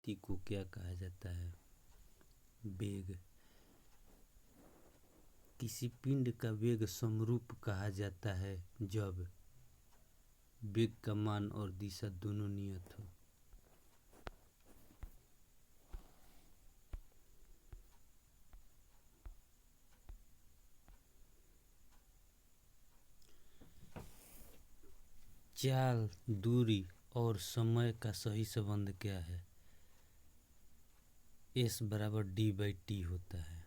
गति को क्या कहा जाता है? वेग। किसी पिंड का वेग समरूप कहा जाता है जब वेग का मान और दिशा दोनों नियत हो। चाल, दूरी और समय का सही संबंध क्या है? S बराबर d/t होता है।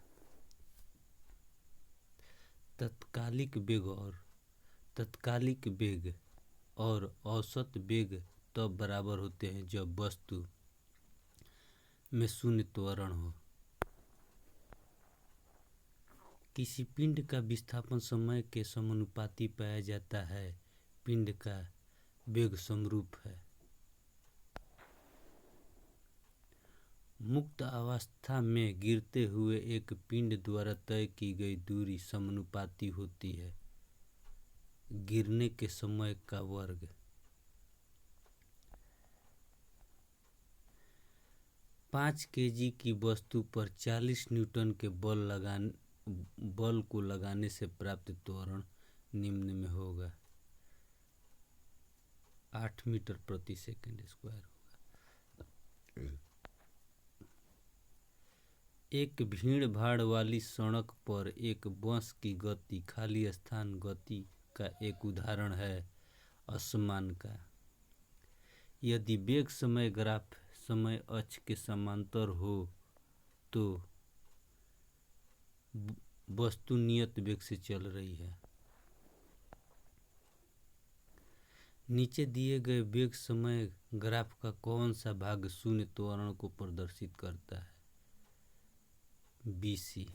तत्कालिक वेग और औसत वेग तब बराबर होते हैं जब वस्तु में शून्य त्वरण हो। किसी पिंड का विस्थापन समय के समानुपाती पाया जाता है। पिंड का वेग समरूप है। मुक्त अवस्था में गिरते हुए एक पिंड द्वारा तय की गई दूरी समानुपाती होती है गिरने के समय का वर्ग। पाँच केजी की वस्तु पर 40 न्यूटन के बल को लगाने से प्राप्त त्वरण निम्न में होगा। 8 मीटर प्रति सेकंड स्क्वायर होगा। एक भीड़ भाड़ वाली सड़क पर एक बस की गति खाली स्थान गति का एक उदाहरण है असमान का। यदि वेग समय ग्राफ समय अक्ष के समांतर हो तो वस्तु नियत वेग से चल रही है। नीचे दिए गए वेग समय ग्राफ का कौन सा भाग शून्य त्वरण को प्रदर्शित करता है? BC।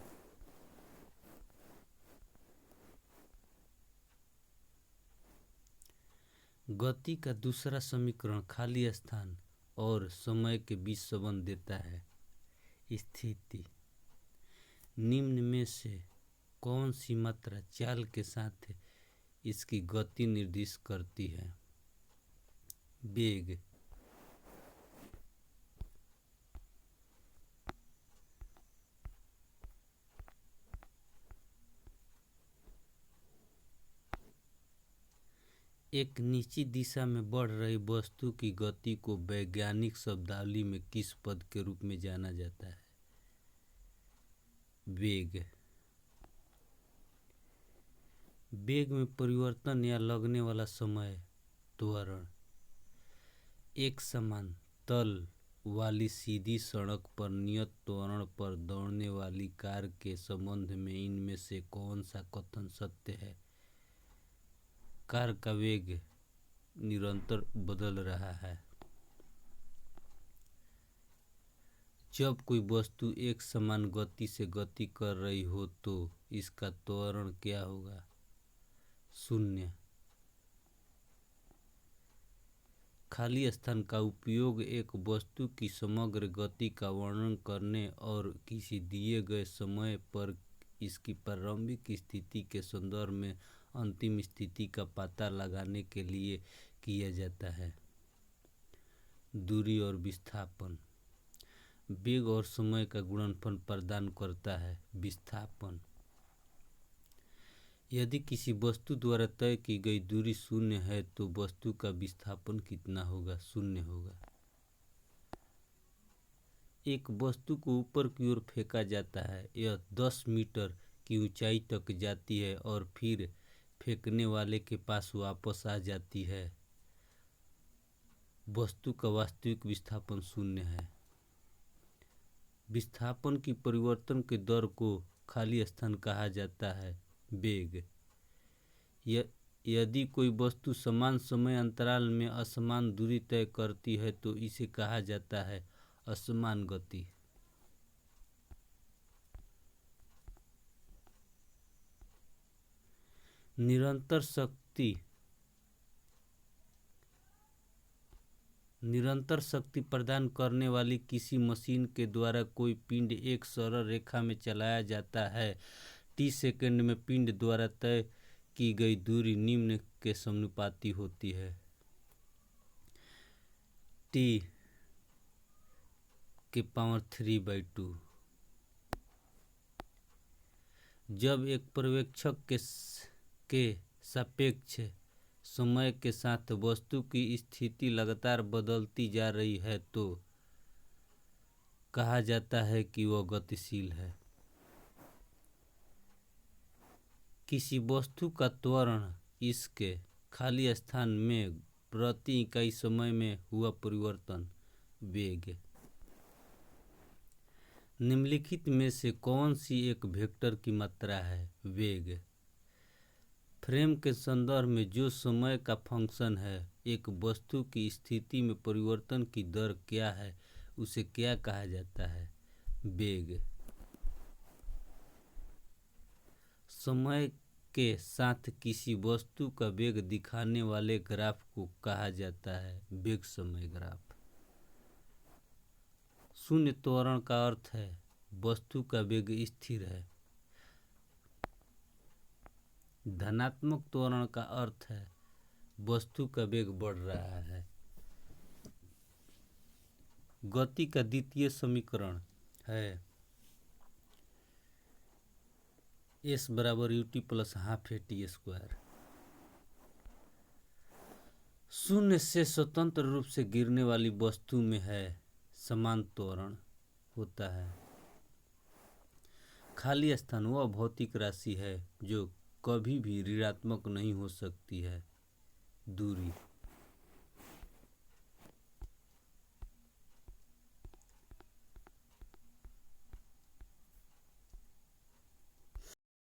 गति का दूसरा समीकरण खाली स्थान और समय के बीच संबंध देता है स्थिति। निम्न में से कौन सी मात्रा चाल के साथ इसकी गति निर्दिष्ट करती है? वेग। एक निश्चित दिशा में बढ़ रही वस्तु की गति को वैज्ञानिक शब्दावली में किस पद के रूप में जाना जाता है? वेग। वेग में परिवर्तन या लगने वाला समय त्वरण। एक समान तल वाली सीधी सड़क पर नियत त्वरण पर दौड़ने वाली कार के संबंध में इनमें से कौन सा कथन सत्य है? कार का वेग निरंतर बदल रहा है। जब कोई वस्तु एक समान गति से गति कर रही हो तो इसका त्वरण क्या होगा? शून्य। खाली स्थान का उपयोग एक वस्तु की समग्र गति का वर्णन करने और किसी दिए गए समय पर इसकी प्रारंभिक स्थिति के संदर्भ में अंतिम स्थिति का पता लगाने के लिए किया जाता है। दूरी और विस्थापन। वेग और समय का गुणनफल प्रदान करता है विस्थापन। यदि किसी वस्तु द्वारा तय की गई दूरी शून्य है तो वस्तु का विस्थापन कितना होगा? शून्य होगा। एक वस्तु को ऊपर की ओर फेंका जाता है। यह 10 मीटर की ऊंचाई तक जाती है और फिर फेंकने वाले के पास वापस आ जाती है। वस्तु का वास्तविक विस्थापन शून्य है। विस्थापन की परिवर्तन के दर को खाली स्थान कहा जाता है वेग। यदि कोई वस्तु समान समय अंतराल में असमान दूरी तय करती है तो इसे कहा जाता है असमान गति। निरंतर शक्ति प्रदान करने वाली किसी मशीन के द्वारा कोई पिंड एक सरल रेखा में चलाया जाता है। t सेकंड में पिंड द्वारा तय की गई दूरी निम्न के समानुपाती होती है। t के पावर 3/2। जब एक पर्यवेक्षक के सापेक्ष समय के साथ वस्तु की स्थिति लगातार बदलती जा रही है तो कहा जाता है कि वह गतिशील है। किसी वस्तु का त्वरण इसके खाली स्थान में प्रति इकाई समय में हुआ परिवर्तन वेग। निम्नलिखित में से कौन सी एक वेक्टर की मात्रा है? वेग फ्रेम के संदर्भ में जो समय का फंक्शन है, एक वस्तु की स्थिति में परिवर्तन की दर क्या है, उसे क्या कहा जाता है? वेग। समय के साथ किसी वस्तु का वेग दिखाने वाले ग्राफ को कहा जाता है वेग समय ग्राफ। शून्य त्वरण का अर्थ है वस्तु का वेग स्थिर है। धनात्मक त्वरण का अर्थ है वस्तु का वेग बढ़ रहा है। गति का द्वितीय समीकरण है s बराबर ut प्लस हाफ at²। शून्य से स्वतंत्र रूप से गिरने वाली वस्तु में है समान त्वरण होता है। खाली स्थान वह भौतिक राशि है जो कभी भी ऋणात्मक नहीं हो सकती है। दूरी